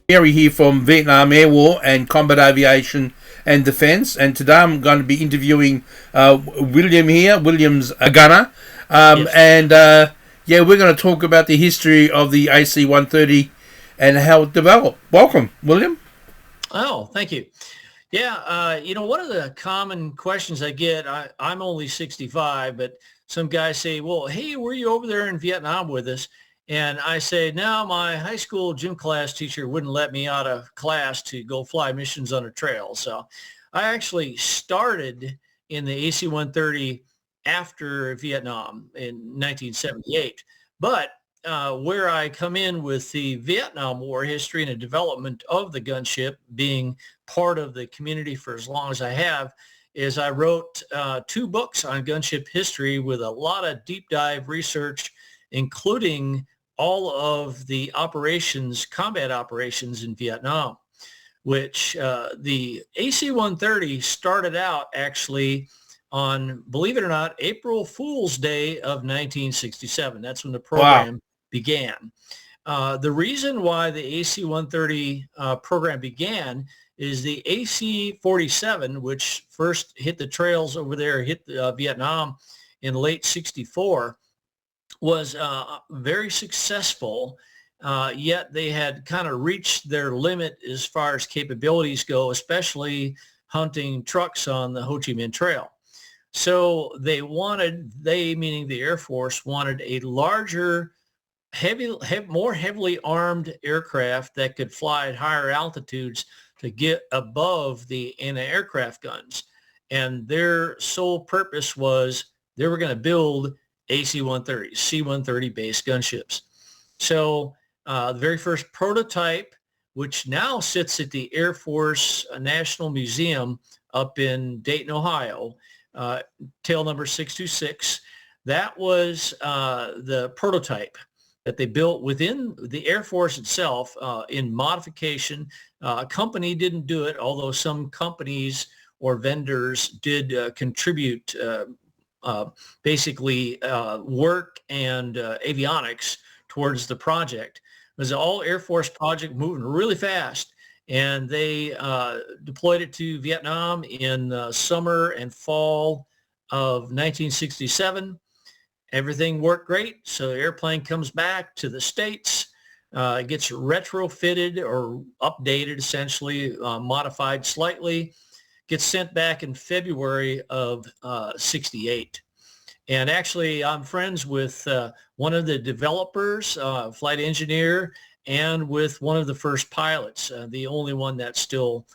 Gary here from Vietnam Air War and Combat Aviation and Defence, and today I'm going to be interviewing William here. William's a gunner, Yes. yeah, we're going to talk about the history of the AC-130 and how it developed. Welcome, William. Oh, thank you. Yeah, one of the common questions I get, I'm only 65, but some guys say, well, hey, were you over there in Vietnam with us? And I say, no, my high school gym class teacher wouldn't let me out of class to go fly missions on a trail. So I actually started in the AC-130 after Vietnam in 1978. But where I come in with the Vietnam War history and the development of the gunship being part of the community for as long as I have is I wrote two books on gunship history with a lot of deep dive research, including all of the operations, combat operations in Vietnam, which the AC-130 started out actually on, believe it or not, April Fool's Day of 1967. That's when the Wow. program began. The reason why the AC-130 program began is the AC-47, which first hit the trails over there, hit Vietnam in late 64, was very successful, yet they had kind of reached their limit as far as capabilities go, especially hunting trucks on the Ho Chi Minh Trail. So they meaning the Air Force, wanted a larger, more heavily armed aircraft that could fly at higher altitudes to get above the anti-aircraft guns. And their sole purpose was they were going to build AC-130s, C-130 based gunships. So the very first prototype, which now sits at the Air Force National Museum up in Dayton, Ohio, uh, tail number 626, that was the prototype that they built within the Air Force itself in modification. A company didn't do it, although some companies or vendors did contribute basically work and avionics towards the project. It was an all Air Force project moving really fast. And they deployed it to Vietnam in summer and fall of 1967. Everything worked great. So the airplane comes back to the States, gets retrofitted or updated, essentially modified slightly, gets sent back in February of 68. And actually, I'm friends with one of the developers, flight engineer, and with one of the first pilots, the only one that still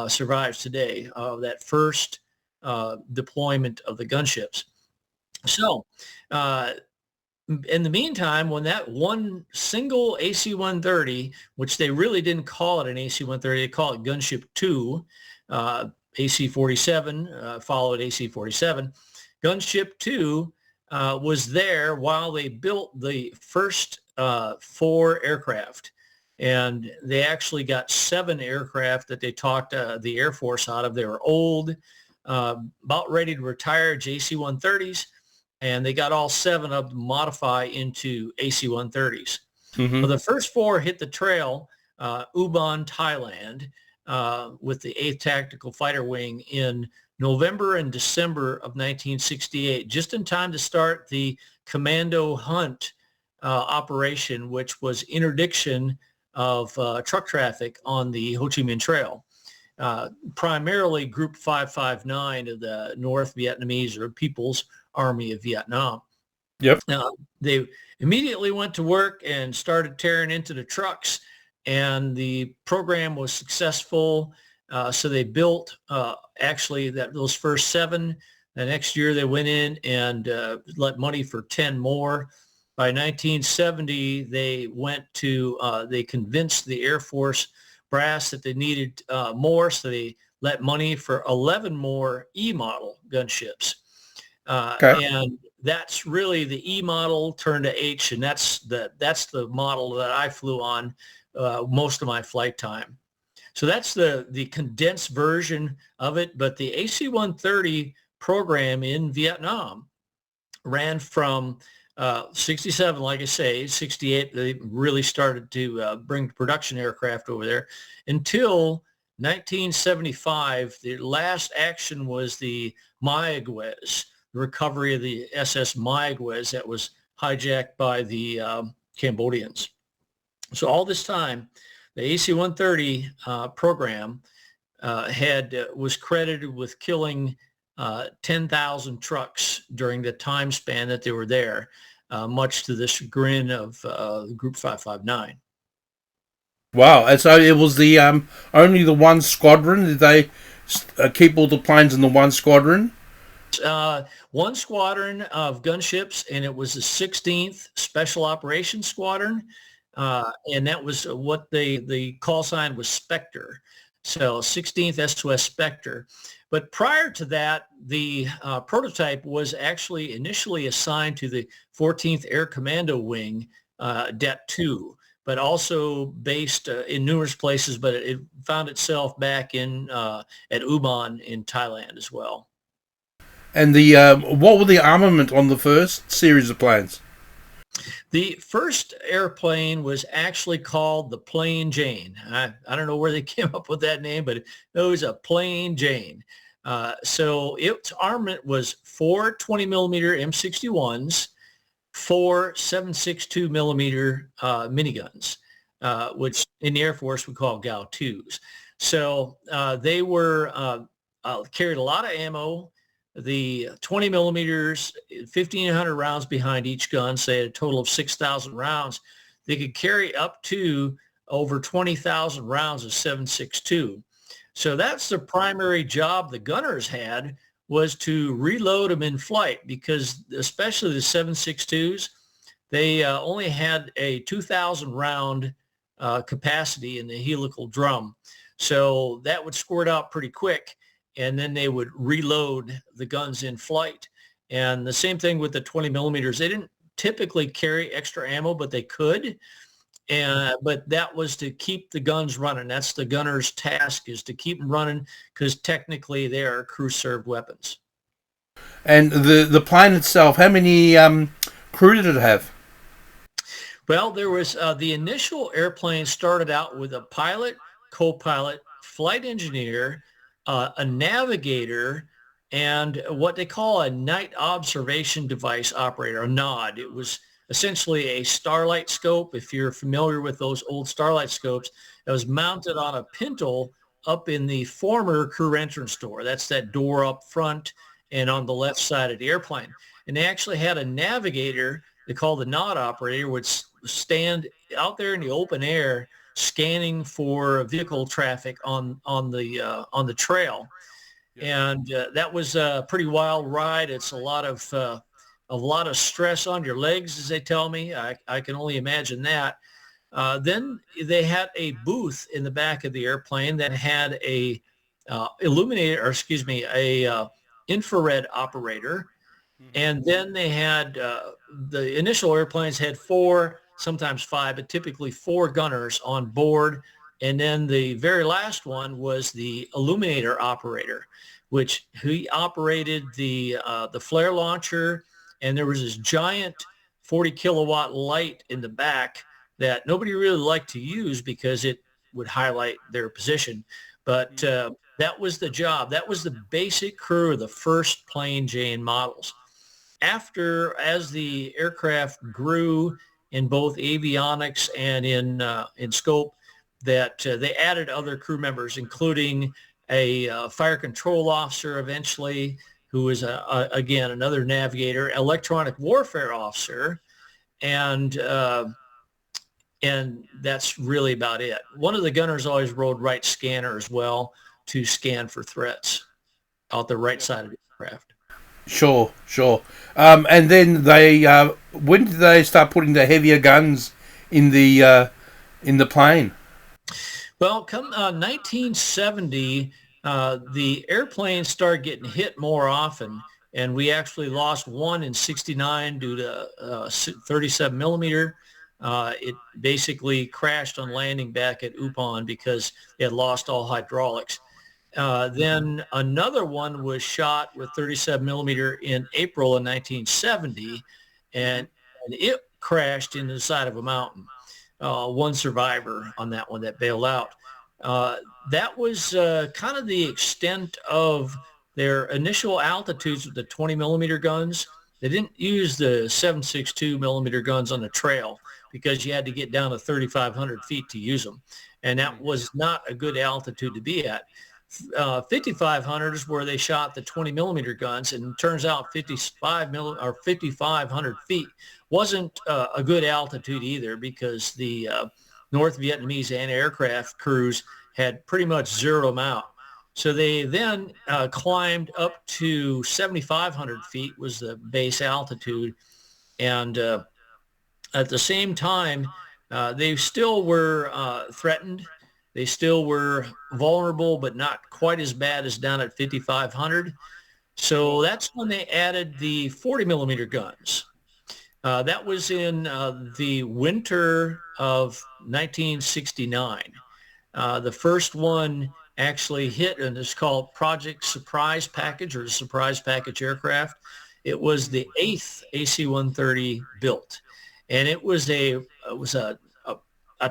survives today, that first deployment of the gunships. So uh, in the meantime, when that one single AC-130, which they really didn't call it an AC-130, they call it Gunship 2, AC-47 followed AC-47. Gunship 2 was there while they built the first four aircraft. And they actually got seven aircraft that they talked the Air Force out of. They were old, about ready to retire JC-130s, and they got all seven of them modify into AC-130s. Mm-hmm. Well, the first four hit the trail, Ubon, Thailand, with the 8th Tactical Fighter Wing in November and December of 1968, just in time to start the Commando Hunt operation, which was interdiction of truck traffic on the Ho Chi Minh Trail. Primarily Group 559 of the North Vietnamese or People's Army of Vietnam. Yep. They immediately went to work and started tearing into the trucks, and the program was successful. So they built actually those first seven. The next year they went in and let money for 10 more. By 1970, they convinced the Air Force brass that they needed more, so they let money for 11 more E-model gunships. Okay. And that's really the E model turned to H, and that's the model that I flew on most of my flight time. So that's the condensed version of it. But the AC-130 program in Vietnam ran from 67, like I say, 68, they really started to bring production aircraft over there until 1975. The last action was the Mayaguez, the recovery of the SS Mayaguez that was hijacked by the Cambodians. So all this time, the AC-130 program was credited with killing 10,000 trucks during the time span that they were there, much to the chagrin of Group 559. Wow, and so it was the only the one squadron. Did they keep all the planes in the one squadron? One squadron of gunships, and it was the 16th Special Operations Squadron, and that was what the call sign was Spectre. So 16th SOS Spectre. But prior to that, the prototype was actually initially assigned to the 14th Air Commando Wing, Det 2, but also based in numerous places, but it found itself back in at Ubon in Thailand as well. And the what were the armament on the first series of planes? The first airplane was actually called the Plain Jane. I don't know where they came up with that name, but it was a Plain Jane. So its armament was four 20 millimeter M61s, four 7.62 millimeter miniguns, which in the Air Force we call GAU-2s. So they were carried a lot of ammo. The 20 millimeters, 1,500 rounds behind each gun, say a total of 6,000 rounds. They could carry up to over 20,000 rounds of 7.62. So that's the primary job the gunners had, was to reload them in flight, because especially the 7.62s, they only had a 2,000 round capacity in the helical drum. So that would squirt out pretty quick, and then they would reload the guns in flight. And the same thing with the 20 millimeters. They didn't typically carry extra ammo, but they could. But that was to keep the guns running. That's the gunner's task, is to keep them running, because technically they are crew-served weapons. And the plane itself, how many crew did it have? Well, there was the initial airplane started out with a pilot, co-pilot, flight engineer, a navigator, and what they call a night observation device operator, a NOD. It was essentially a starlight scope. If you're familiar with those old starlight scopes, it was mounted on a pintle up in the former crew entrance door. That's that door up front and on the left side of the airplane. And they actually had a navigator they called the NOD operator, would stand out there in the open air scanning for vehicle traffic on the trail. And that was a pretty wild ride. It's a lot of stress on your legs, as they tell me. I can only imagine that. Then they had a booth in the back of the airplane that had a infrared operator. And then they had the initial airplanes had four, sometimes five, but typically four gunners on board. And then the very last one was the illuminator operator, which he operated the flare launcher. And there was this giant 40 kilowatt light in the back that nobody really liked to use because it would highlight their position. But that was the job. That was the basic crew of the first Plain Jane models. As the aircraft grew in both avionics and in scope, that they added other crew members, including a fire control officer eventually, who was again another navigator, electronic warfare officer, and that's really about it. One of the gunners always rode right scanner as well to scan for threats out the right side of the aircraft. Sure. And then when did they start putting the heavier guns in the plane? Well, come 1970, the airplanes started getting hit more often, and we actually lost one in 69 due to 37 millimeter. It basically crashed on landing back at Upon because it had lost all hydraulics. Then another one was shot with 37 millimeter in April of 1970, and and it crashed into the side of a mountain. One survivor on that one that bailed out. Uh, that was kind of the extent of their initial altitudes with the 20 millimeter guns. They didn't use the 7.62 millimeter guns on the trail because you had to get down to 3,500 feet to use them. And that was not a good altitude to be at. 5,500 is where they shot the 20 millimeter guns, and it turns out 5,500 feet wasn't a good altitude either, because the North Vietnamese anti-aircraft crews had pretty much zeroed them out. So they then climbed up to 7,500 feet was the base altitude, and at the same time, they still were threatened. They still were vulnerable, but not quite as bad as down at 5,500. So that's when they added the 40 millimeter guns. That was in the winter of 1969. The first one actually hit, and it's called Project Surprise Package, or the Surprise Package aircraft. It was the 8th AC-130 built, and it was a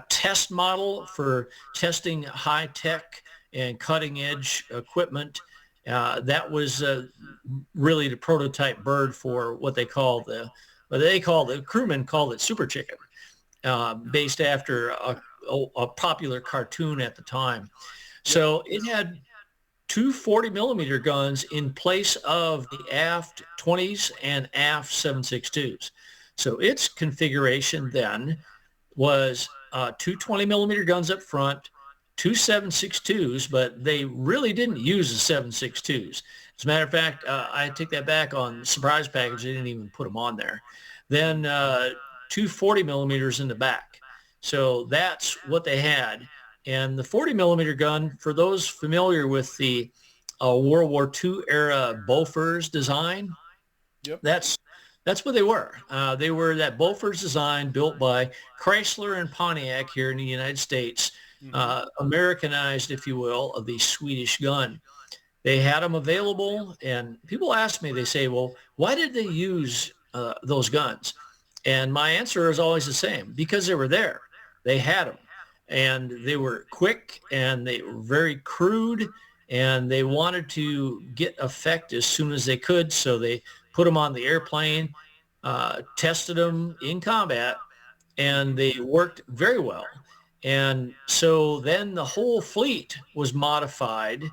test model for testing high-tech and cutting-edge equipment. That was really the prototype bird for what they call the crewmen called it Super Chicken, based after a popular cartoon at the time. So it had two 40 millimeter guns in place of the aft 20s and aft 7.62s. So its configuration then was two 20 millimeter guns up front, two 7.62s, but they really didn't use the 7.62s. As a matter of fact, I take that back. On Surprise Package, they didn't even put them on there. Then two 40 millimeters in the back. So that's what they had. And the 40 millimeter gun, for those familiar with the World War II era Bofors design, Yep. That's what they were. They were that Bofors design built by Chrysler and Pontiac here in the United States, Americanized, if you will, of the Swedish gun. They had them available, and people ask me, they say, well, why did they use those guns? And my answer is always the same: because they were there. They had them, and they were quick, and they were very crude, and they wanted to get effect as soon as they could, so they put them on the airplane, tested them in combat, and they worked very well. And so then the whole fleet was modified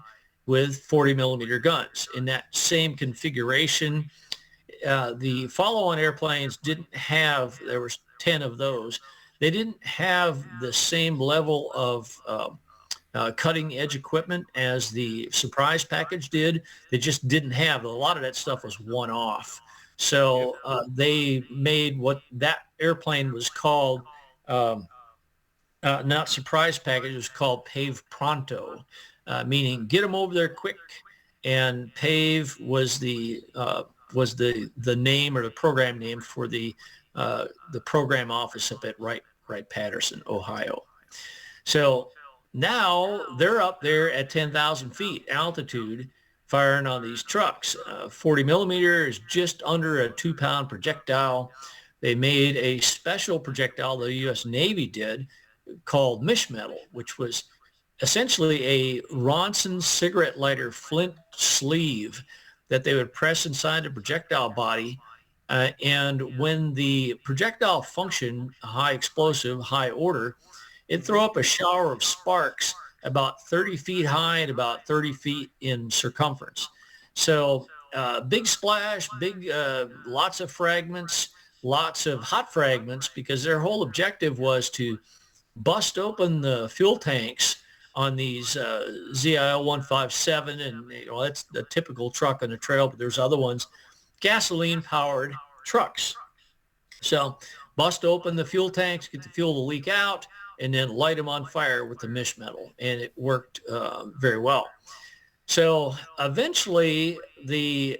with 40 millimeter guns in that same configuration. The follow-on airplanes didn't have, there was 10 of those. They didn't have the same level of cutting edge equipment as the Surprise Package did. They just didn't have, a lot of that stuff was one off. So they made what that airplane was called, not Surprise Package, it was called Pave Pronto, meaning get them over there quick. And Pave was the name, or the program name, for the program office up at Wright-Patterson, Ohio. So now they're up there at 10,000 feet altitude firing on these trucks. 40 millimeter is just under a 2-pound projectile. They made a special projectile, the U.S. Navy did, called Mish Metal, which was essentially a Ronson cigarette lighter flint sleeve that they would press inside the projectile body. And when the projectile functioned, high explosive, high order, it'd throw up a shower of sparks about 30 feet high and about 30 feet in circumference. So big splash, lots of fragments, lots of hot fragments, because their whole objective was to bust open the fuel tanks on these ZIL 157, and that's the typical truck on the trail, but there's other ones, gasoline-powered trucks. So bust open the fuel tanks, get the fuel to leak out, and then light them on fire with the Mish Metal, and it worked very well. So eventually, the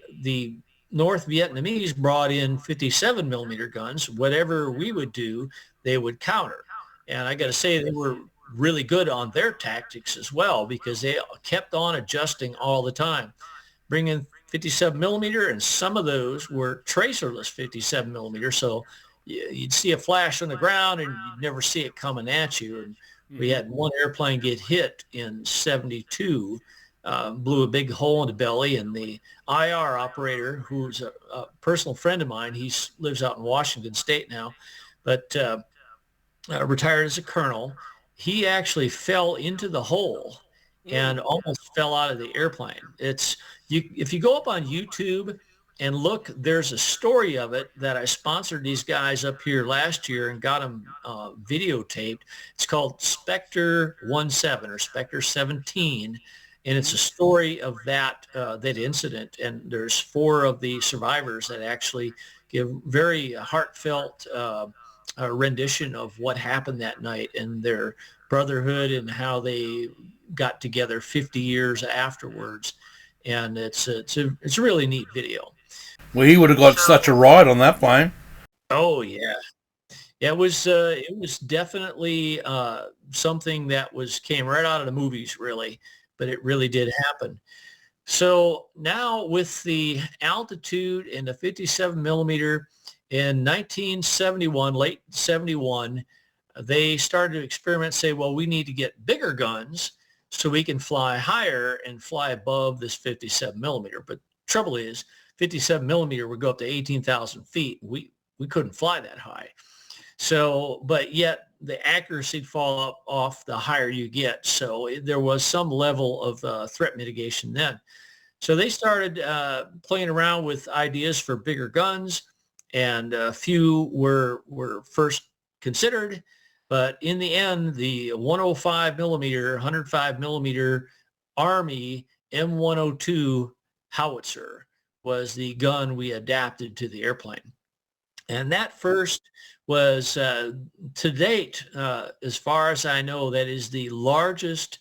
North Vietnamese brought in 57 millimeter guns. Whatever we would do, they would counter. And I got to say, they were really good on their tactics as well, because they kept on adjusting all the time. Bring in 57 millimeter, and some of those were tracerless 57 millimeter. So you'd see a flash on the ground and you'd never see it coming at you. And we Hmm. had one airplane get hit in 72, blew a big hole in the belly, and the IR operator, who's a personal friend of mine, he lives out in Washington State now, but retired as a colonel. He actually fell into the hole Mm. and almost fell out of the airplane. If you go up on YouTube and look, there's a story of it that I sponsored these guys up here last year and got them videotaped. It's called Spectre 17 or Spectre 17. And it's a story of that incident. And there's four of the survivors that actually give very heartfelt rendition of what happened that night and their brotherhood and how they got together 50 years afterwards. And it's a really neat video. Well, he would have got such a ride on that plane. Oh yeah. It was definitely something that came right out of the movies, really, but it really did happen. So now with the altitude and the 57 millimeter in 1971, late 71, they started to experiment, say, well, we need to get bigger guns so we can fly higher and fly above this 57 millimeter. But trouble is 57 millimeter would go up to 18,000 feet. We couldn't fly that high. So, but yet the accuracy fall off the higher you get. So there was some level of threat mitigation then. So they started playing around with ideas for bigger guns, and a few were first considered, but in the end, the 105 millimeter, 105 millimeter Army M102 howitzer was the gun we adapted to the airplane. And that first was, to date, as far as I know, that is the largest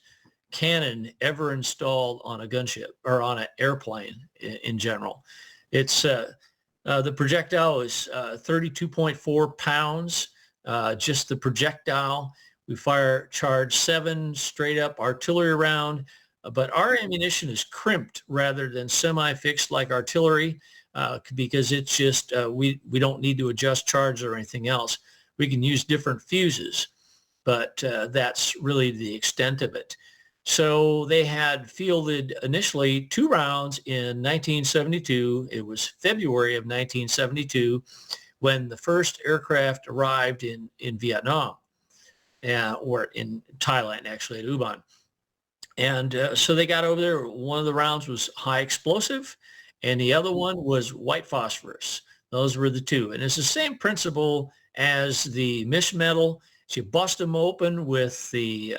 cannon ever installed on a gunship or on an airplane in general. It's the projectile is 32.4 pounds, just the projectile. We charge 7 straight up artillery round, but our ammunition is crimped rather than semi-fixed like artillery because it's just, we don't need to adjust charge or anything else. We can use different fuses, but that's really the extent of it. So they had fielded initially 2 rounds in 1972. It was February of 1972 when the first aircraft arrived in Vietnam, or in Thailand, actually, at Ubon. And so they got over there. One of the rounds was high explosive, and the other one was white phosphorus. Those were the two. And it's the same principle as the mish metal. So you bust them open with the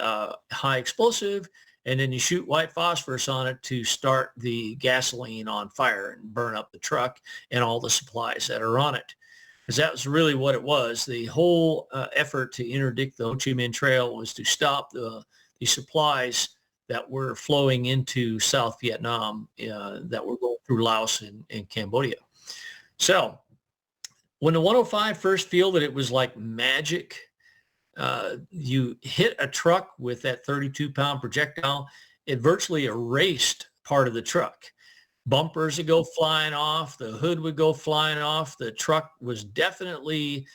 high explosive, and then you shoot white phosphorus on it to start the gasoline on fire and burn up the truck and all the supplies that are on it. Because that was really what it was. The whole effort to interdict the Ho Chi Minh Trail was to stop the supplies that were flowing into South Vietnam, that were going through Laos and Cambodia. So when the 105 first fielded, it was like magic. You hit a truck with that 32-pound projectile, it virtually erased part of the truck. Bumpers would go flying off, the hood would go flying off, the truck was definitely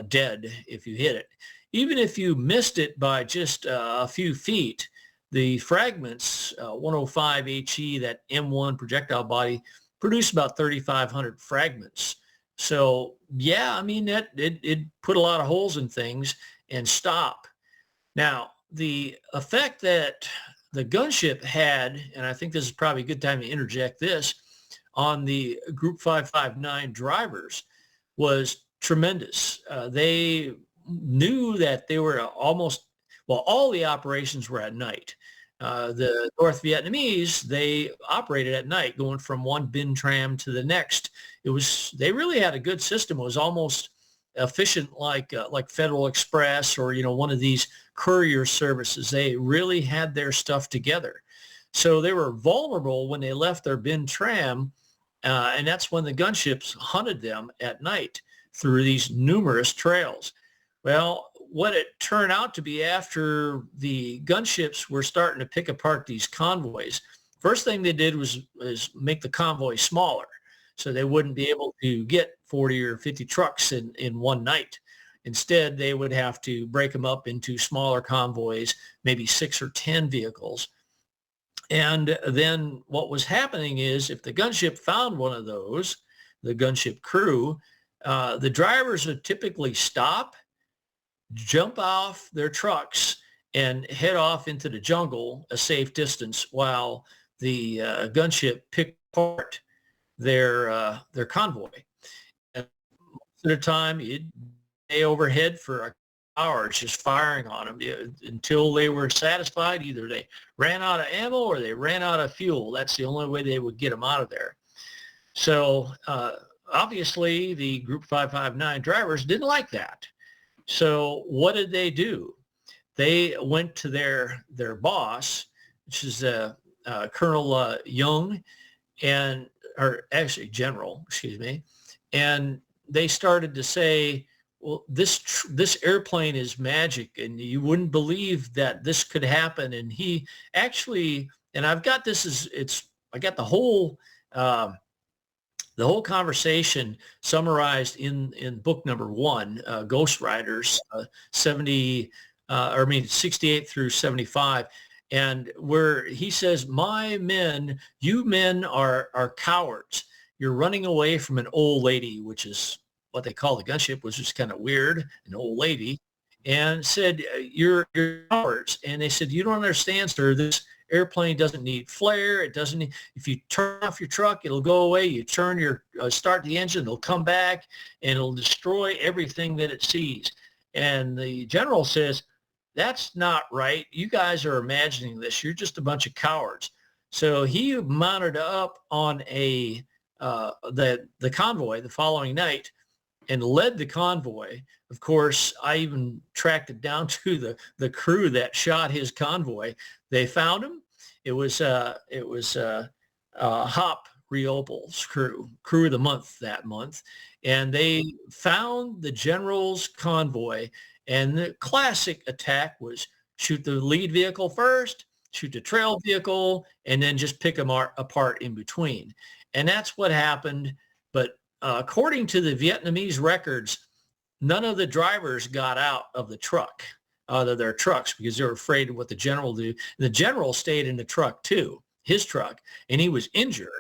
dead if you hit it. Even if you missed it by just a few feet, the fragments, 105 HE, that M1 projectile body, produced about 3,500 fragments. So yeah, I mean, it put a lot of holes in things and stop. Now, the effect that the gunship had, and I think this is probably a good time to interject this, on the Group 559 drivers was tremendous. They knew that they were all the operations were at night. The North Vietnamese, they operated at night, going from one bin tram to the next. They really had a good system. It was almost efficient, like Federal Express or one of these courier services. They really had their stuff together, so they were vulnerable when they left their bin tram, and that's when the gunships hunted them at night through these numerous trails. Well, what it turned out to be, after the gunships were starting to pick apart these convoys, first thing they did was make the convoy smaller. so they wouldn't be able to get 40 or 50 trucks in one night. Instead, they would have to break them up into smaller convoys, maybe 6 or 10 vehicles. And then what was happening is if the gunship found one of those, the gunship crew, the drivers would typically stop, jump off their trucks, and head off into the jungle a safe distance while the gunship picked apart their convoy. And most of the time, it'd stay overhead for hours just firing on them until they were satisfied. Either they ran out of ammo or they ran out of fuel. That's the only way they would get them out of there. So obviously, the Group 559 drivers didn't like that. So what did they do? They went to their boss, which is Colonel Young, or actually General, excuse me, and they started to say, well, this airplane is magic, and you wouldn't believe that this could happen. And he actually, and I've got this I got the whole conversation summarized in book number 1, Ghost Riders, 68 through 75. And where he says, my men, you men are cowards. You're running away from an old lady, which is what they call the gunship, which is kind of weird, an old lady, and said, you're cowards. And they said, you don't understand, sir. This airplane doesn't need flare. It doesn't need, if you turn off your truck, it'll go away. You turn start the engine, it'll come back, and it'll destroy everything that it sees. And the general says, that's not right. You guys are imagining this. You're just a bunch of cowards. So he mounted up on the convoy the following night and led the convoy. Of course, I even tracked it down to the crew that shot his convoy. They found him. It was Hop Riopel's crew of the month that month, and they found the general's convoy. And the classic attack was shoot the lead vehicle first, shoot the trail vehicle, and then just pick them apart in between. And that's what happened. But according to the Vietnamese records, none of the drivers got out of the truck, out of their trucks, because they were afraid of what the general do. The general stayed in the truck too, his truck, and he was injured.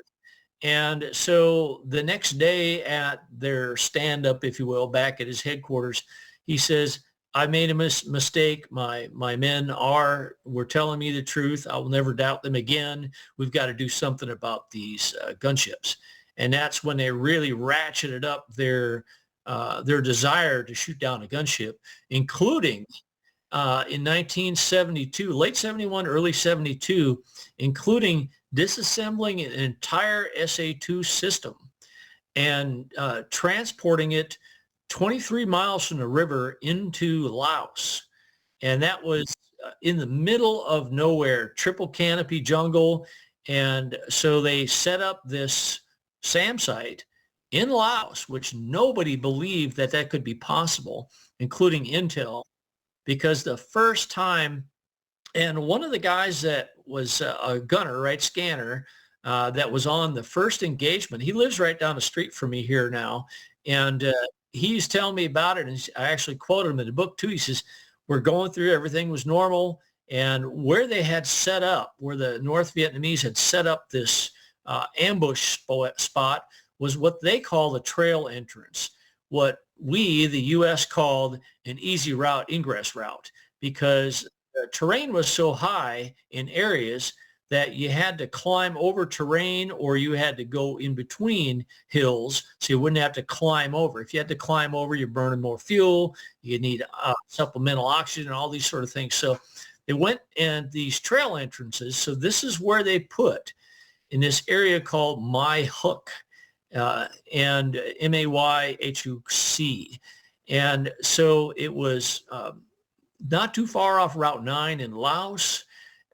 And so the next day at their stand-up, if you will, back at his headquarters, he says, I made a mistake. My men were telling me the truth. I will never doubt them again. We've got to do something about these gunships. And that's when they really ratcheted up their desire to shoot down a gunship, including in 1972, late 71, early 72, including disassembling an entire SA-2 system and transporting it 23 miles from the river into Laos. And that was in the middle of nowhere, triple canopy jungle. And so they set up this SAM site in Laos, which nobody believed that could be possible, including Intel, because the first time, and one of the guys that was a gunner, right, scanner, that was on the first engagement, he lives right down the street from me here now, and he's telling me about it, and I actually quoted him in the book too. He says, we're going through, everything was normal, and where they had set up, where the North Vietnamese had set up this ambush spot, was what they call the trail entrance, what we, the U.S., called an easy route, ingress route, because the terrain was so high in areas that you had to climb over terrain, or you had to go in between hills so you wouldn't have to climb over. If you had to climb over, you're burning more fuel, you need supplemental oxygen, all these sort of things. So they went in these trail entrances. So this is where they put in this area called My Hook, and Mayhuc. And so it was not too far off Route 9 in Laos,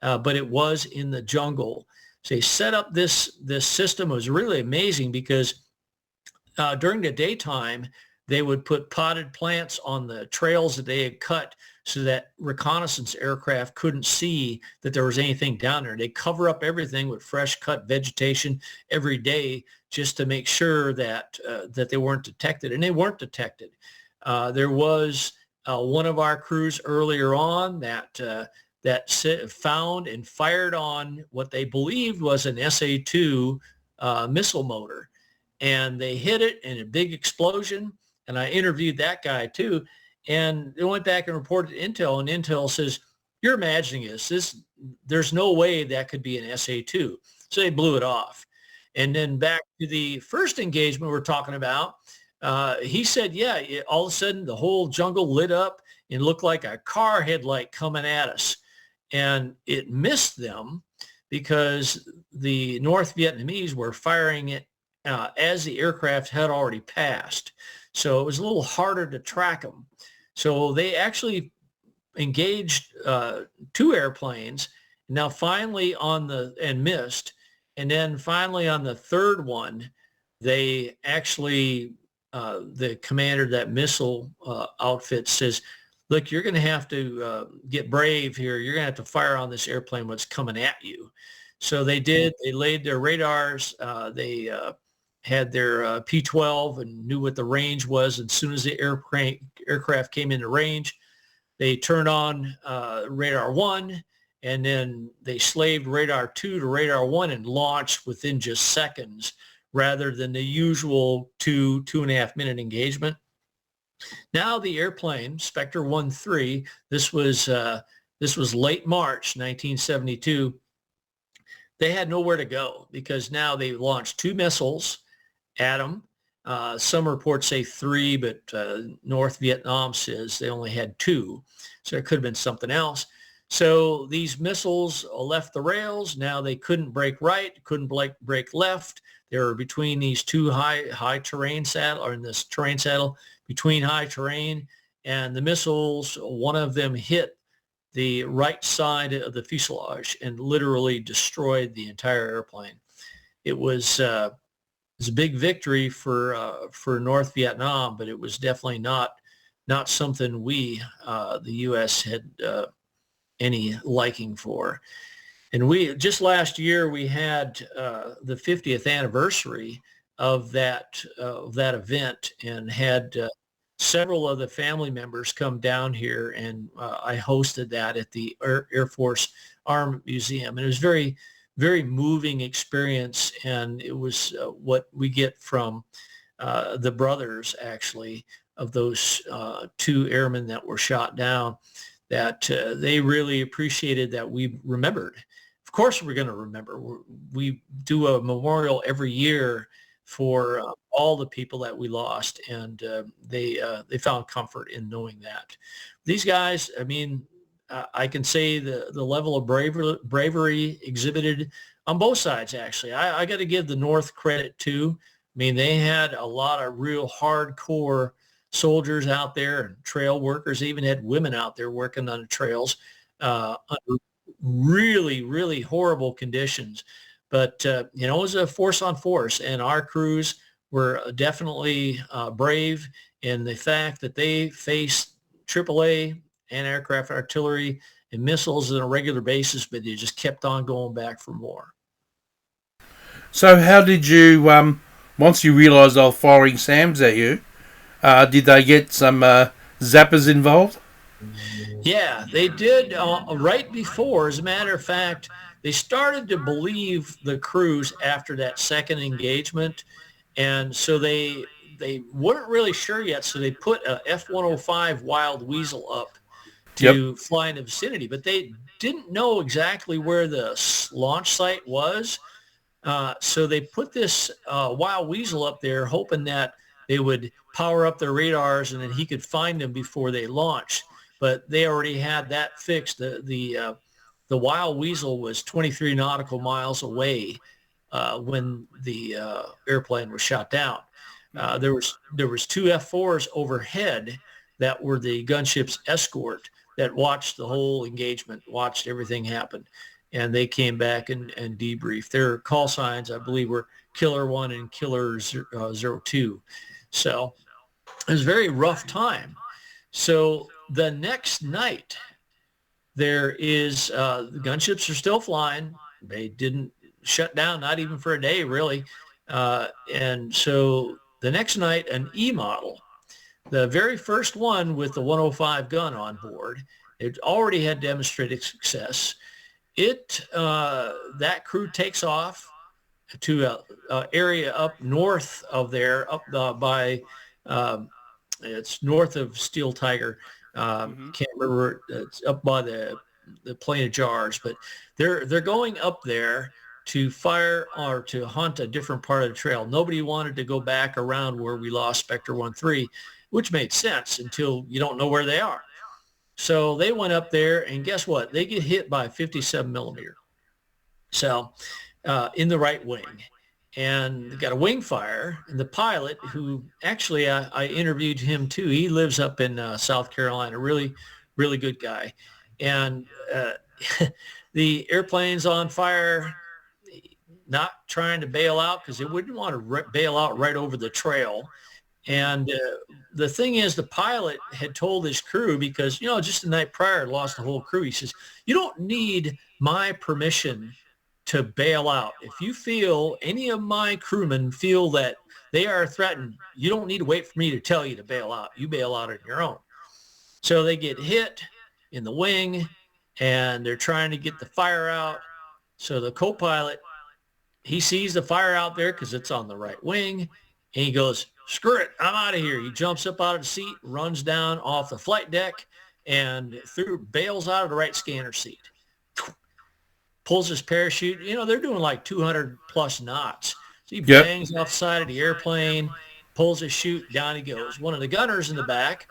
but it was in the jungle. So they set up this system. It was really amazing because during the daytime, they would put potted plants on the trails that they had cut so that reconnaissance aircraft couldn't see that there was anything down there. They cover up everything with fresh cut vegetation every day just to make sure that that they weren't detected, and they weren't detected. There was one of our crews earlier on that found and fired on what they believed was an SA-2 missile motor, and they hit it in a big explosion. And I interviewed that guy too, and they went back and reported to Intel, and Intel says, "You're imagining this. There's no way that could be an SA-2." So they blew it off. And then back to the first engagement we're talking about, he said, yeah, all of a sudden the whole jungle lit up and looked like a car headlight coming at us. And it missed them because the North Vietnamese were firing it as the aircraft had already passed. So it was a little harder to track them. So they actually engaged two airplanes. Now finally and missed. And then finally on the third one, they actually, the commander of that missile outfit says, look, you're going to have to get brave here. You're going to have to fire on this airplane what's coming at you. So they did. They laid their radars. They had their P-12 and knew what the range was. And as soon as the aircraft came into range, they turned on radar 1, and then they slaved radar 2 to radar 1 and launched within just seconds rather than the usual 2.5 minute engagement. Now the airplane, Spectre 1-3, this was late March 1972. They had nowhere to go because now they launched 2 missiles at them. Some reports say 3, but North Vietnam says they only had 2. So it could have been something else. So these missiles left the rails. Now they couldn't break right, couldn't break left. They were between these two high terrain saddle, or in this terrain saddle between high terrain. And the missiles, one of them hit the right side of the fuselage and literally destroyed the entire airplane. It was a big victory for North Vietnam, but it was definitely not something we, the U.S., had any liking for. And we just last year we had the 50th anniversary of that event, and had several of the family members come down here, and I hosted that at the Air Force Armament Museum, and it was very, very moving experience. And it was what we get from the brothers, actually, of those 2 airmen that were shot down, that they really appreciated that we remembered. Of course, we're going to remember. We do a memorial every year for all the people that we lost, and they found comfort in knowing that. These guys, I mean, I can say the level of bravery exhibited on both sides, actually. I got to give the North credit too. I mean, they had a lot of real hardcore soldiers out there, and trail workers. They even had women out there working on the trails under really, really horrible conditions. But, it was a force on force, and our crews were definitely brave in the fact that they faced AAA anti-aircraft artillery and missiles on a regular basis, but they just kept on going back for more. So how did you, once you realised they were firing SAMs at you, did they get some zappers involved? Yeah, they did right before. As a matter of fact, they started to believe the crews after that second engagement. And so they weren't really sure yet. So they put a F-105 Wild Weasel up to fly in the vicinity, but they didn't know exactly where the launch site was. So they put this Wild Weasel up there, hoping that they would power up their radars and then he could find them before they launched. But they already had that fixed. The Wild Weasel was 23 nautical miles away when the airplane was shot down. There was 2 F-4s overhead that were the gunship's escort that watched the whole engagement, watched everything happen. And they came back and debriefed. Their call signs, I believe, were Killer 1 and Killer 02. So it was a very rough time. So the next night, there is the gunships are still flying. They didn't shut down, not even for a day, really. And so the next night, an E model, the very first one with the 105 gun on board, it already had demonstrated success. That crew takes off to a area up north of there, up by um, it's north of Steel Tiger. Mm-hmm. Can't remember. It's up by the Plain of Jars, but they're going up there to fire or to hunt a different part of the trail. Nobody wanted to go back around where we lost Spectre 1-3, which made sense until you don't know where they are. So they went up there, and guess what? They get hit by a 57 millimeter. So in the right wing. And they got a wing fire. And the pilot, who actually I interviewed him too. He lives up in South Carolina, really, really good guy. And the airplane's on fire, not trying to bail out because they wouldn't want to bail out right over the trail. And the thing is, the pilot had told his crew, because, just the night prior, lost the whole crew. He says, you don't need my permission to bail out. If you feel any of my crewmen feel that they are threatened, you don't need to wait for me to tell you to bail out. You bail out on your own. So they get hit in the wing, and they're trying to get the fire out. So the co-pilot, he sees the fire out there because it's on the right wing, and he goes, screw it, I'm out of here. He jumps up out of the seat, runs down off the flight deck, and bails out of the right scanner seat. Pulls his parachute. They're doing like 200 plus knots. So he Yep. bangs off the side of the airplane, pulls his chute, down he goes. One of the gunners in the back,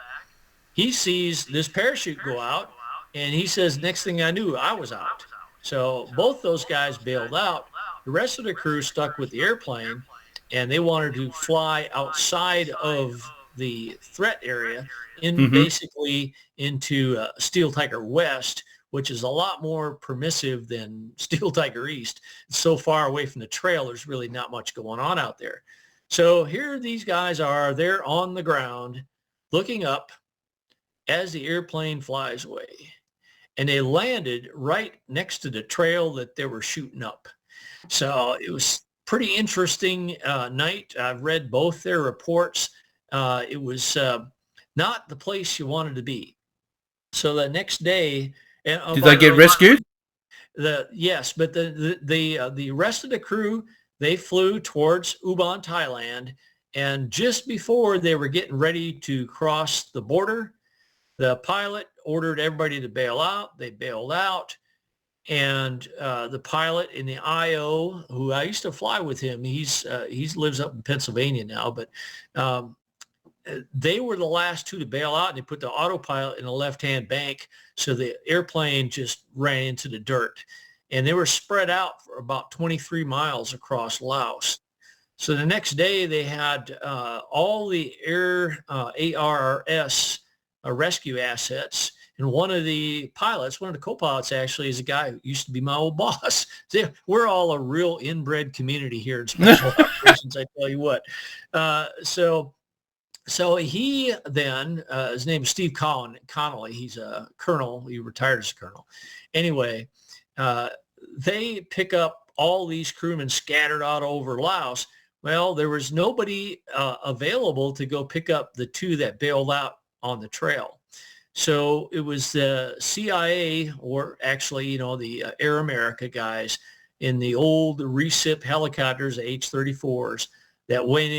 he sees this parachute go out, and he says, next thing I knew, I was out. So both those guys bailed out. The rest of the crew stuck with the airplane, and they wanted to fly outside of the threat area Mm-hmm. basically into Steel Tiger West, which is a lot more permissive than Steel Tiger East. It's so far away from the trail, there's really not much going on out there. So here these guys are, they're on the ground looking up as the airplane flies away. And they landed right next to the trail that they were shooting up. So it was pretty interesting night. I've read both their reports. It was not the place you wanted to be. So the next day, and Did they get rescued? yes, but the rest of the crew, they flew towards Ubon, Thailand, and just before they were getting ready to cross the border, the pilot ordered everybody to bail out. They bailed out. And the pilot in the IO, who I used to fly with him, he lives up in Pennsylvania now, but they were the last two to bail out, and they put the autopilot in the left-hand bank, so the airplane just ran into the dirt. And they were spread out for about 23 miles across Laos. So the next day, they had all the air ARS rescue assets. And one of the co-pilots actually, is a guy who used to be my old boss. See, we're all a real inbred community here in special operations, I tell you what. So he then, his name is Steve Connolly. He's a colonel. He retired as a colonel. Anyway, they pick up all these crewmen scattered out over Laos. Well, there was nobody available to go pick up the two that bailed out on the trail. So it was the CIA, or actually, the Air America guys in the old recip helicopters, H-34s, that went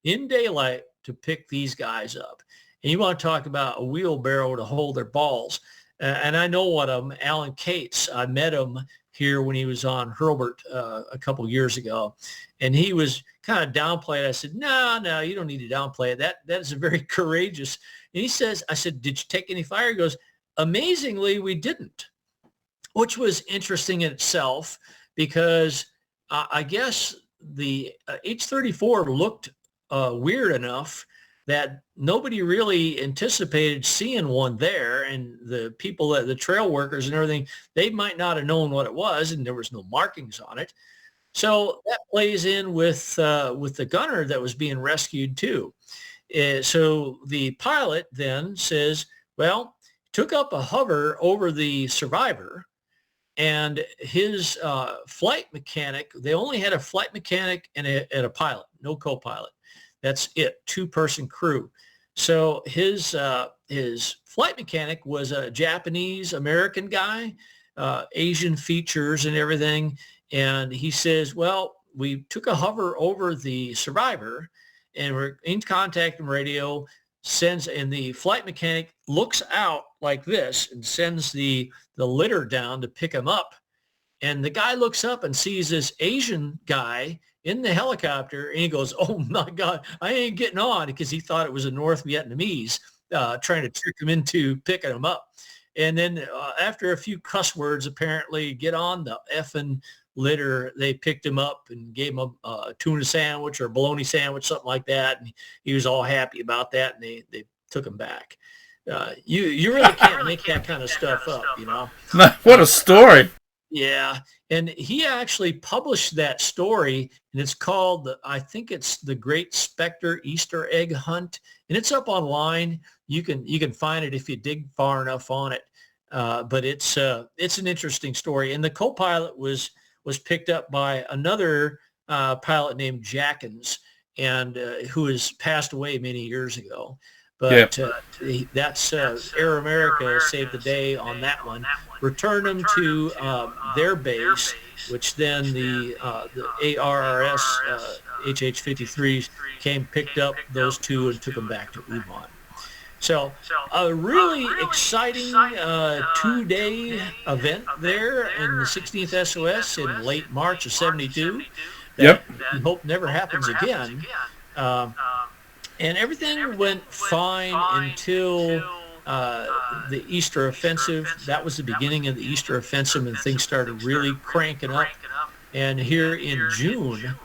in daylight to pick these guys up. And you want to talk about a wheelbarrow to hold their balls. And I know one of them, Alan Cates. I met him here when he was on Hurlburt a couple years ago. And he was kind of downplayed. I said, no, you don't need to downplay it. That is a very courageous. And he says, I said, did you take any fire? He goes, amazingly, we didn't, which was interesting in itself, because I guess the H-34 looked weird enough that nobody really anticipated seeing one there. And the people, the trail workers and everything, they might not have known what it was, and there was no markings on it. So that plays in with the gunner that was being rescued too. So the pilot then says, well, took up a hover over the survivor And his flight mechanic, they only had a flight mechanic and a pilot, no co-pilot. That's it, two-person crew. So his flight mechanic was a Japanese American guy, Asian features and everything. And he says, well, we took a hover over the survivor and we're in contact and radio, and the flight mechanic looks out like this and sends the litter down to pick him up. And the guy looks up and sees this Asian guy in the helicopter, and he goes, oh my God, I ain't getting on, because he thought it was a North Vietnamese trying to trick him into picking him up. And then after a few cuss words, apparently, get on the effing litter, they picked him up and gave him a tuna sandwich or a bologna sandwich, something like that. And he was all happy about that, and they took him back. You really can't make that kind of stuff up, you know. What a story. Yeah, and he actually published that story, and it's called, I think it's The Great Spectre Easter Egg Hunt, and it's up online. You can find it if you dig far enough on it. But it's an interesting story, and the co-pilot was picked up by another pilot named Jackins, and who has passed away many years ago. But that's Air America saved the day on that one. Returned them to their base, which then the ARRS HH-53s picked up those two and took them back to Ubon. So a really exciting 2-day event there in the 16th SOS in late March of 72. That we hope never happens again. And everything went fine until the Easter offensive. That was the beginning of the Easter offensive, and things started really cranking up. And here in June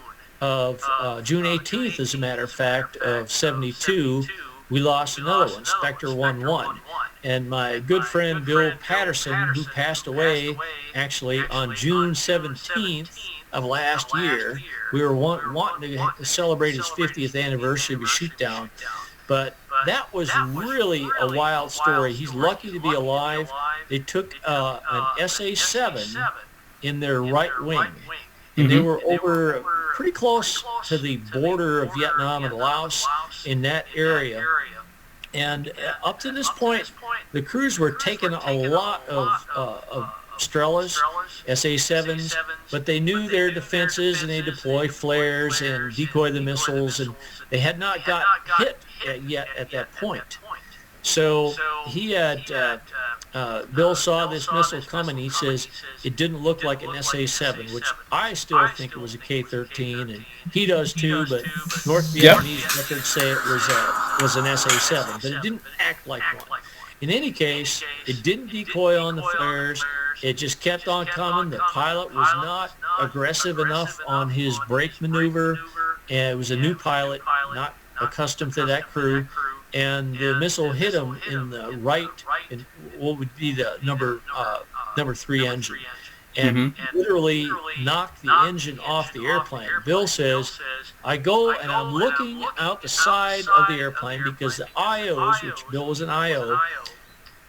18th, as a matter of fact, of 72, we lost another one, Spectre 1-1. And my good friend Bill Patterson, who passed away actually on June 17th of last year, we were wanting to celebrate his 50th anniversary of his shoot-down. But that was really a wild story. He's lucky to be alive. They took an SA-7 in their right wing, and they were over pretty close to the border of Vietnam and Laos in that area. And up to this point, the crews were taking a lot of Strelas, SA-7s, but they knew their defenses, and they deploy flares and decoy the missiles, and they had not got hit yet at that point. So he had, Bill saw this missile coming. He says it didn't look like an SA-7, which I still think it was a K-13, and he does too, but North Vietnamese records say it was an SA-7, but it didn't act like one. In any case, it didn't decoy on the flares. It just kept on coming. The pilot was not aggressive enough on his brake maneuver, and it was a new pilot, not accustomed to that crew. And the missile hit him in the right, in what would be the number 3 engine, and literally knocked the engine off the airplane. Bill says, I go and I'm looking out the side of the airplane, because the IOs, which Bill was an IO,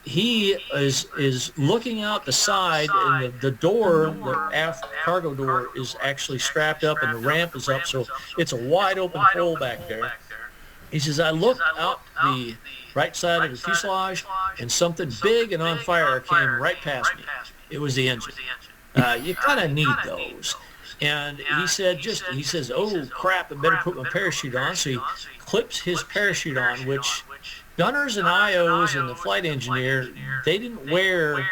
he is looking out the side, and the door, the aft cargo door, is actually strapped up, and the ramp is up, so it's a wide open hole back there. He says, I looked out the right side of the fuselage, and something big and on fire came right past me. It was the engine. You kind of need those. And he says, oh crap, I better put my parachute on. So he clips his parachute on, which gunners and IOs and the flight engineer, they didn't wear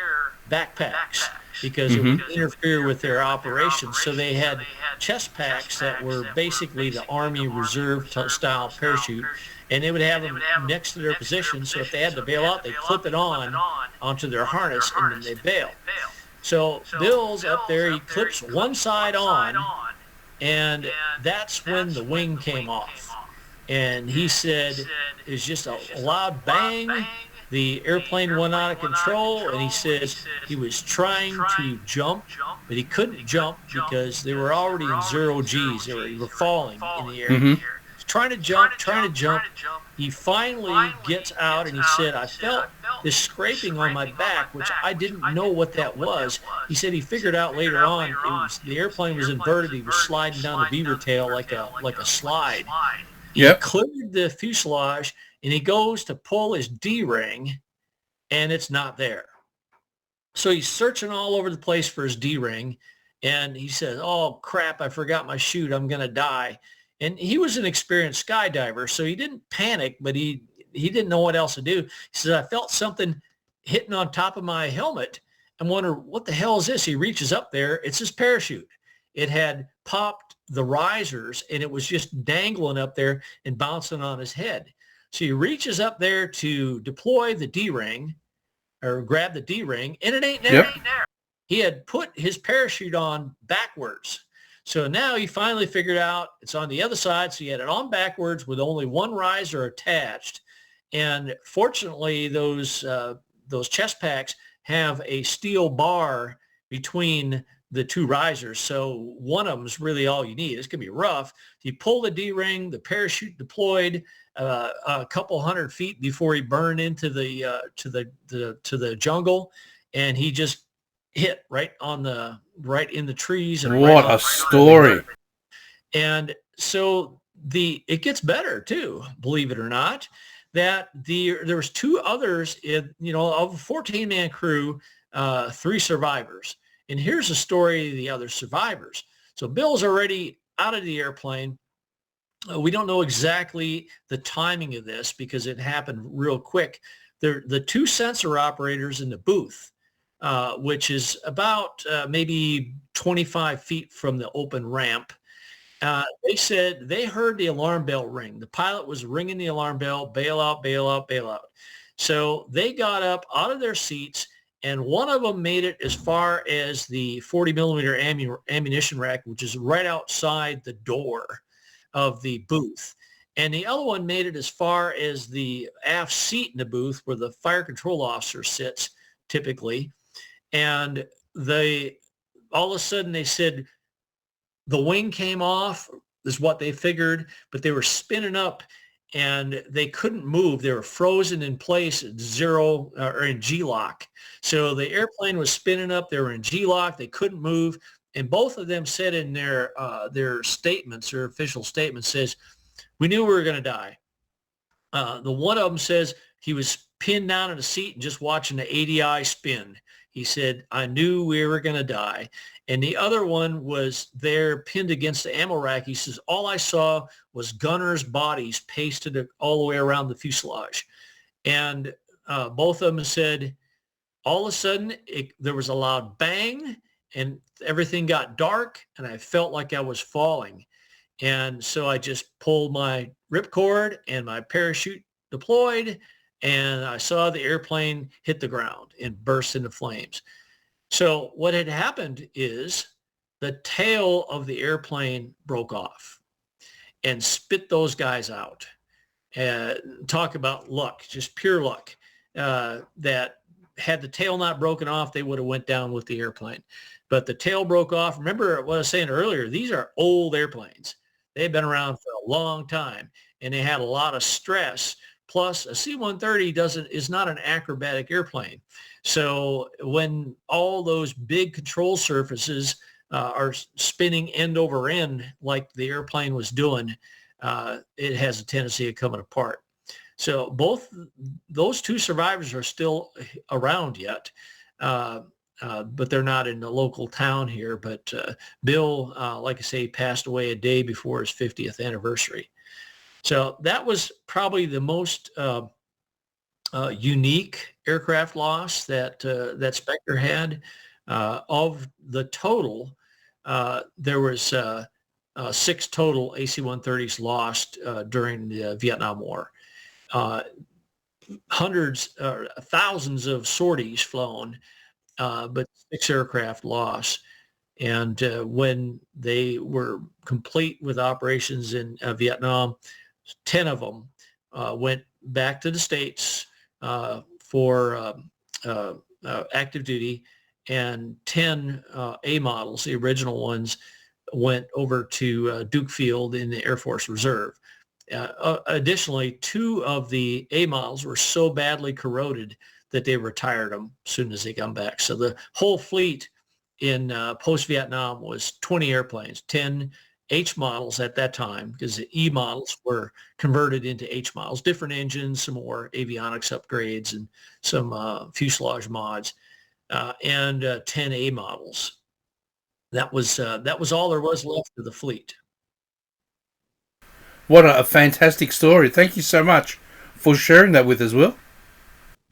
backpacks because it would interfere with their operations. So they had chest packs that were basically the Army Reserve style parachute, and they would have them next to their position. So if they had to bail out, they clip it onto their harness, and then they bail. So Bill's up there, he clips one side on, and that's when the wing came off. And he said it was just a loud bang. The airplane went out of control, and he says he was trying to jump, but he couldn't jump because they were already in 0 Gs. They were falling in the air. Trying to jump. He finally gets out, and he said, I felt this scraping on my back, which I didn't know what that was. He said he figured out later on it was the airplane was inverted. He was sliding down the beaver tail like a slide. He Yep. cleared the fuselage and he goes to pull his D-ring and it's not there. So he's searching all over the place for his D-ring and he says, "Oh crap, I forgot my chute. I'm going to die." And he was an experienced skydiver, so he didn't panic, but he didn't know what else to do. He says, "I felt something hitting on top of my helmet and wonder what the hell is this?" He reaches up there. It's his parachute. It had popped the risers and it was just dangling up there and bouncing on his head. So he reaches up there to deploy the D-ring or grab the D-ring and it ain't there. Yep. He had put his parachute on backwards. So now he finally figured out it's on the other side. So he had it on backwards with only one riser attached. And fortunately, those chest packs have a steel bar between the two risers. So one of them is really all you need. It's going to be rough. You pull the D-ring, the parachute deployed a couple hundred feet before he burned into the jungle. And he just hit right in the trees. And What a story. And so it gets better too, believe it or not, that there was two others of a 14-man crew, 3 survivors. And here's the story of the other survivors. So Bill's already out of the airplane. We don't know exactly the timing of this because it happened real quick. The 2 sensor operators in the booth, which is about maybe 25 feet from the open ramp. They said they heard the alarm bell ring. The pilot was ringing the alarm bell, bail out, bail out, bail out. So they got up out of their seats and one of them made it as far as the 40 millimeter ammunition rack, which is right outside the door of the booth. And the other one made it as far as the aft seat in the booth where the fire control officer sits typically. And all of a sudden they said the wing came off is what they figured, but they were spinning up and they couldn't move. They were frozen in place at zero or in G-lock. So the airplane was spinning up. They were in G-lock. They couldn't move. And both of them said in their statements, their official statements says, "We knew we were going to die." The one of them says he was pinned down in a seat and just watching the ADI spin. He said, "I knew we were going to die." And the other one was there pinned against the ammo rack. He says, "All I saw was gunners' bodies pasted all the way around the fuselage." And both of them said, all of a sudden, there was a loud bang and everything got dark and I felt like I was falling. And so I just pulled my ripcord and my parachute deployed and I saw the airplane hit the ground and burst into flames. So what had happened is the tail of the airplane broke off and spit those guys out. Talk about luck, just pure luck. That had the tail not broken off, they would have went down with the airplane. But the tail broke off. Remember what I was saying earlier, these are old airplanes. They've been around for a long time and they had a lot of stress. Plus, a C-130 is not an acrobatic airplane. So when all those big control surfaces are spinning end over end like the airplane was doing, it has a tendency of coming apart. So both those 2 survivors are still around yet, but they're not in the local town here. But Bill, like I say, passed away a day before his 50th anniversary. So that was probably the most unique aircraft loss that Spectre had. Of the total, there was 6 total AC-130s lost during the Vietnam War. Hundreds or thousands of sorties flown, but 6 aircraft lost. And when they were complete with operations in Vietnam, 10 of them went back to the States for active duty, and 10 A models, the original ones, went over to Duke Field in the Air Force Reserve. Additionally, 2 of the A models were so badly corroded that they retired them as soon as they come back. So the whole fleet in post-Vietnam was 20 airplanes, 10 H models at that time, because the E models were converted into H models, different engines, some more avionics upgrades, and some fuselage mods, and 10 A models. That was all there was left of the fleet. What a fantastic story. Thank you so much for sharing that with us, Will.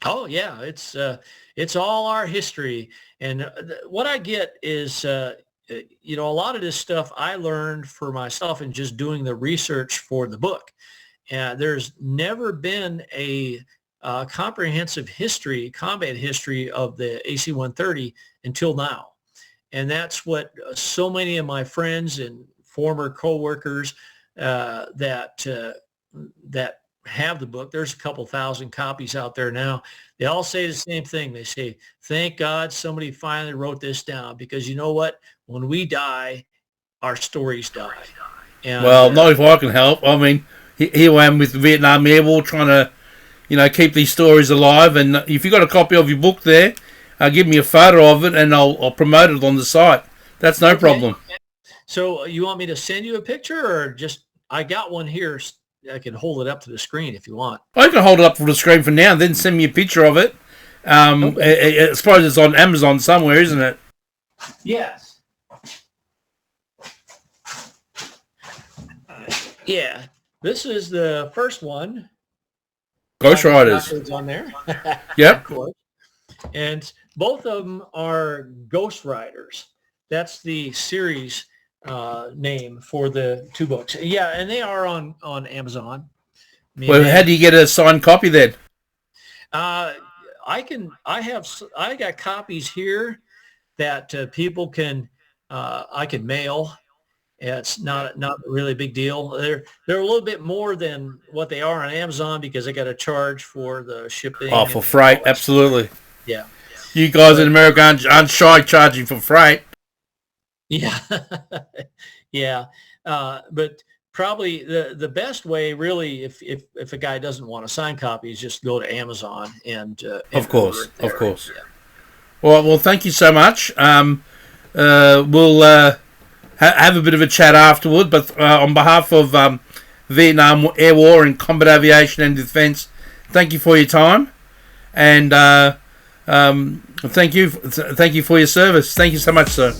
Oh yeah, it's all our history, and what I get is a lot of this stuff I learned for myself and just doing the research for the book. And there's never been a comprehensive history, combat history of the AC-130 until now, and that's what so many of my friends and former coworkers that have the book. There's a couple thousand copies out there now. They all say the same thing. They say, "Thank God somebody finally wrote this down, because you know what? When we die, our stories die." And Well, not if I can help. I mean, here I am with the Vietnam Air War trying to, keep these stories alive. And if you've got a copy of your book there, give me a photo of it and I'll promote it on the site. That's no problem. So you want me to send you a picture, or just, I got one here. I can hold it up to the screen if you want. I can hold it up for the screen for now and then send me a picture of it. I suppose it's on Amazon somewhere, isn't it? Yes. Yeah. This is the first one. Ghost Riders. On there. Yep. Of course. And both of them are Ghost Riders. That's the series name for the 2 books. Yeah, and they are on Amazon. Well, how do you get a signed copy then? I got copies here that people can, I can mail. It's not a really big deal. They're a little bit more than what they are on Amazon, because I got to charge for the shipping. Oh, for freight, absolutely. Yeah. You guys in America aren't shy charging for freight. Yeah. Yeah. But probably the best way, really, if a guy doesn't want to sign copies, just go to Amazon and of course. Yeah. Well, thank you so much. We'll have a bit of a chat afterward, but on behalf of Vietnam Air War and Combat Aviation and Defence, thank you for your time, and thank you for your service. Thank you so much, sir.